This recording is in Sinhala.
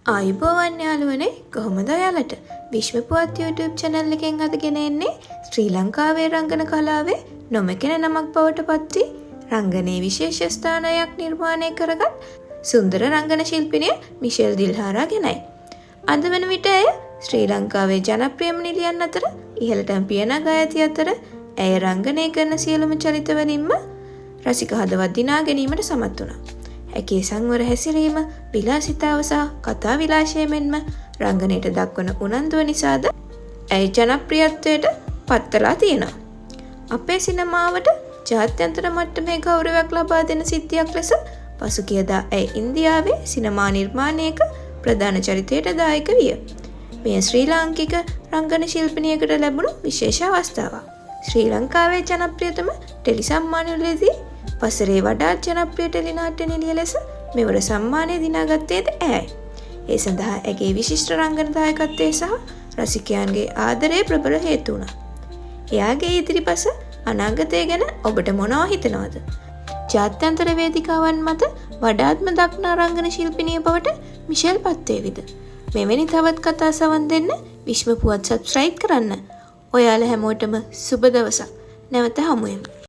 ආයුබෝවන් යාළුවනේ කොහොමද ඔයාලට විශ්ව පුවත් YouTube channel එකෙන් අදගෙන එන්නේ ශ්‍රී ලංකාවේ රංගන කලාවේ නොමැකෙන නමක් බවට පත් වී රංගනයේ විශේෂ ස්ථානයක් නිර්මාණය කරගත් සුන්දර රංගන ශිල්පිනිය මිෂෙල් දිල්හාරා ගැනයි. අද වන විට ඇය ශ්‍රී ලංකාවේ ජනප්‍රියම නිලියන් අතර ඉහළටම පියනගා ඇති අතර ඇය රංගනය කරන සියලුම චරිතවලින්ම රසික හදවත් දිනා ගැනීමට සමත් වුණා. ඇගේ සංවර හැසිරීම, විලාසිතාව සහ කතා විලාශය මෙන්ම රංගනයට දක්වන උනන්දුව නිසාද ඇය ජනප්‍රියත්වයට පත්වලා තියෙනවා. අපේ සිනමාවට ජාත්‍යන්තර මට්ටමේ ගෞරවයක් ලබා දෙන සිද්ධියක් ලෙස පසුගියදා ඇය ඉන්දියාවේ සිනමා නිර්මාණයක ප්‍රධාන චරිතයට දායක විය. මෙය ශ්‍රී ලාංකික රංගන ශිල්පිනියකට ලැබුණු විශේෂ අවස්ථාවක්. ශ්‍රී ලංකාවේ ජනප්‍රියතම ටෙලි සම්මානවලදී වසරේ වඩාත් ජනප්‍රිය ටෙලි නාට්‍ය නිලිය ලෙස මෙවර සම්මානය දිනාගත්තේද ඇයයි. ඒ සඳහා ඇගේ විශිෂ්ට රංගන දායකත්වය සහ රසිකයන්ගේ ආදරය ප්‍රබල හේතු වුණා. එයාගේ ඉදිරිපස අනාගතය ගැන ඔබට මොනවා හිතෙනවද? ජාත්‍යන්තර වේදිකාවන් මත වඩාත්ම දක්නා රංගන ශිල්පිනිය බවට මිෂෙල් පත්වේවිද? මෙවැනි තවත් කතා සවන් දෙන්න විශ්ව පුවත් සබ්ස්ක්‍රයිබ් කරන්න. ඔයාලා හැමෝටම සුබ දවසක්. නැවත හමුවෙමු.